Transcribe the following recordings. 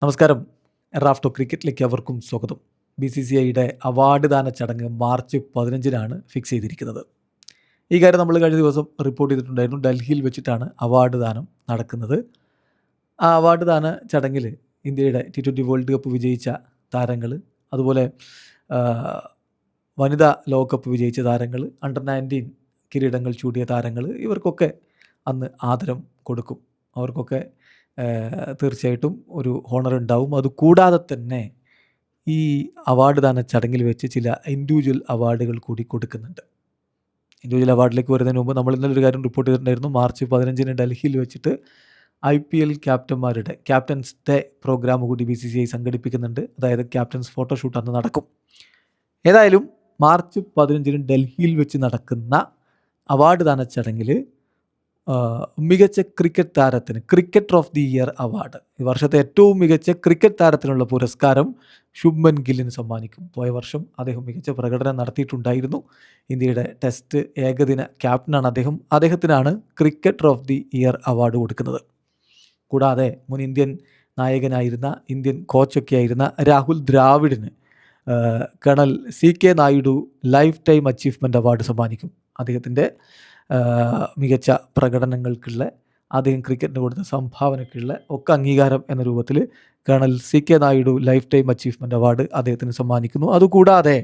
നമസ്കാരം. റാഫ്റ്റോ ക്രിക്കറ്റിലേക്ക് അവർക്കും സ്വാഗതം. BCCIയുടെ അവാർഡ് ദാന ചടങ്ങ് മാർച്ച് 15-നാണ് ഫിക്സ് ചെയ്തിരിക്കുന്നത്. ഈ കാര്യം നമ്മൾ കഴിഞ്ഞ ദിവസം റിപ്പോർട്ട് ചെയ്തിട്ടുണ്ടായിരുന്നു. ഡൽഹിയിൽ വെച്ചിട്ടാണ് അവാർഡ് ദാനം നടക്കുന്നത്. ആ അവാർഡ് ദാന ചടങ്ങിൽ ഇന്ത്യയുടെ T20 വേൾഡ് കപ്പ് വിജയിച്ച താരങ്ങൾ, അതുപോലെ വനിതാ ലോകകപ്പ് വിജയിച്ച താരങ്ങൾ, അണ്ടർ 19 കിരീടങ്ങൾ ചൂടിയ താരങ്ങൾ, ഇവർക്കൊക്കെ അന്ന് ആദരം കൊടുക്കും. അവർക്കൊക്കെ തീർച്ചയായിട്ടും ഒരു ഹോണർ ഉണ്ടാവും. അതുകൂടാതെ തന്നെ ഈ അവാർഡ് ദാന ചടങ്ങിൽ വെച്ച് ചില ഇൻഡിവിജ്വൽ അവാർഡുകൾ കൂടി കൊടുക്കുന്നുണ്ട്. ഇൻഡിവിജ്വൽ അവാർഡിലേക്ക് വരുന്നതിന് മുമ്പ് നമ്മൾ ഇന്നലെ ഒരു കാര്യം റിപ്പോർട്ട് ചെയ്തിട്ടുണ്ടായിരുന്നു. മാർച്ച് 15-ന് ഡൽഹിയിൽ വെച്ചിട്ട് IPL ക്യാപ്റ്റന്മാരുടെ ക്യാപ്റ്റൻസ് ഡേ പ്രോഗ്രാം കൂടി BCCI സംഘടിപ്പിക്കുന്നുണ്ട്. അതായത് ക്യാപ്റ്റൻസ് ഫോട്ടോഷൂട്ട് അന്ന് നടക്കും. ഏതായാലും മാർച്ച് 15-ന് ഡൽഹിയിൽ വെച്ച് നടക്കുന്ന അവാർഡ് ദാന ചടങ്ങിൽ മികച്ച ക്രിക്കറ്റ് താരത്തിന് cricketer of the year award, ഈ വർഷത്തെ ഏറ്റവും മികച്ച ക്രിക്കറ്റ് താരത്തിനുള്ള പുരസ്കാരം ശുഭ്മൻ ഗില്ലിന് സമ്മാനിക്കും. പോയ വർഷം അദ്ദേഹം മികച്ച പ്രകടനം നടത്തിയിട്ടുണ്ടായിരുന്നു. ഇന്ത്യയുടെ ടെസ്റ്റ് ഏകദിന ക്യാപ്റ്റനാണ് അദ്ദേഹം. അദ്ദേഹത്തിനാണ് cricketer of the year award കൊടുക്കുന്നത്. കൂടാതെ മുൻ ഇന്ത്യൻ നായകനായിരുന്ന, ഇന്ത്യൻ കോച്ചൊക്കെ ആയിരുന്ന രാഹുൽ ദ്രാവിഡിന് colonel CK Naidu life time achievement award സമ്മാനിക്കും. അദ്ദേഹത്തിൻ്റെ മികച്ച പ്രകടനങ്ങൾക്കുള്ള, അദ്ദേഹം ക്രിക്കറ്റിന് കൊടുത്ത സംഭാവനയ്ക്കുള്ള ഒക്കെ അംഗീകാരം എന്ന രൂപത്തിൽ colonel CK Naidu life time achievement award അദ്ദേഹത്തിന് സമ്മാനിക്കുന്നു. അതുകൂടാതെ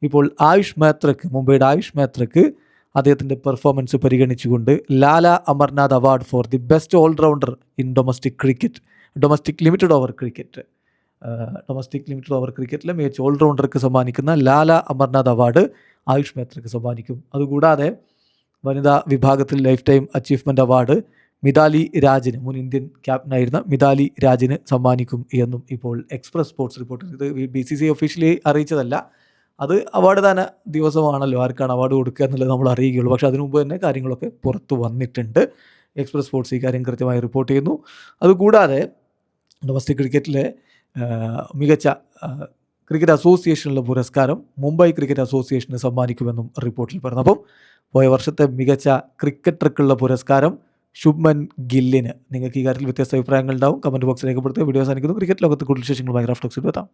ഇപ്പോൾ ആയുഷ് മേത്രയ്ക്ക്, മുംബൈയുടെ ആയുഷ് മേത്രയ്ക്ക് അദ്ദേഹത്തിൻ്റെ പെർഫോമൻസ് പരിഗണിച്ചുകൊണ്ട് Lala Amarnath award for the best allrounder in domestic limited over ക്രിക്കറ്റിലെ മികച്ച ഓൾറൗണ്ടർക്ക് സമ്മാനിക്കുന്ന ലാല അമർനാഥ് അവാർഡ് ആയുഷ് മേത്രയ്ക്ക് സമ്മാനിക്കും. അതുകൂടാതെ വനിതാ വിഭാഗത്തിൽ life time achievement award Mithali രാജിന്, മുൻ ഇന്ത്യൻ ക്യാപ്റ്റനായിരുന്ന മിതാലി രാജിന് സമ്മാനിക്കും എന്നും ഇപ്പോൾ എക്സ്പ്രസ് സ്പോർട്സ് റിപ്പോർട്ട്. ഇത് BCCI ഒഫീഷ്യലി അറിയിച്ചതല്ല. അത് അവാർഡ് ദാന ദിവസമാണല്ലോ, ആർക്കാണ് അവാർഡ് കൊടുക്കുക എന്നുള്ളത് നമ്മൾ അറിയുകയുള്ളൂ. പക്ഷേ അതിനു മുമ്പ് തന്നെ കാര്യങ്ങളൊക്കെ പുറത്തു വന്നിട്ടുണ്ട്. എക്സ്പ്രസ് സ്പോർട്സ് ഈ കാര്യം കൃത്യമായി റിപ്പോർട്ട് ചെയ്യുന്നു. അതുകൂടാതെ ഡൊമസ്റ്റിക് ക്രിക്കറ്റിലെ മികച്ച ക്രിക്കറ്റ് അസോസിയേഷനുള്ള പുരസ്കാരം മുംബൈ ക്രിക്കറ്റ് അസോസിയേഷന് സമ്മാനിക്കുമെന്നും റിപ്പോർട്ടിൽ പറഞ്ഞു. അപ്പം പോയ വർഷത്തെ മികച്ച ക്രിക്കറ്റർക്കുള്ള പുരസ്കാരം ശുഭ്മൻ ഗില്ലിന്. നിങ്ങൾക്ക് ഈ കാര്യത്തിൽ വ്യത്യസ്ത അഭിപ്രായങ്ങൾ ഉണ്ടാവും. കമൻറ്റ് ബോക്സിൽ രേഖപ്പെടുത്തുക. വീഡിയോ അവസാനിക്കുന്നു. ക്രിക്കറ്റ് ലോകത്ത് കൂടുതൽ വിശേഷങ്ങളുമായി റാഫ്റ്റോക്സിൽ എത്താം.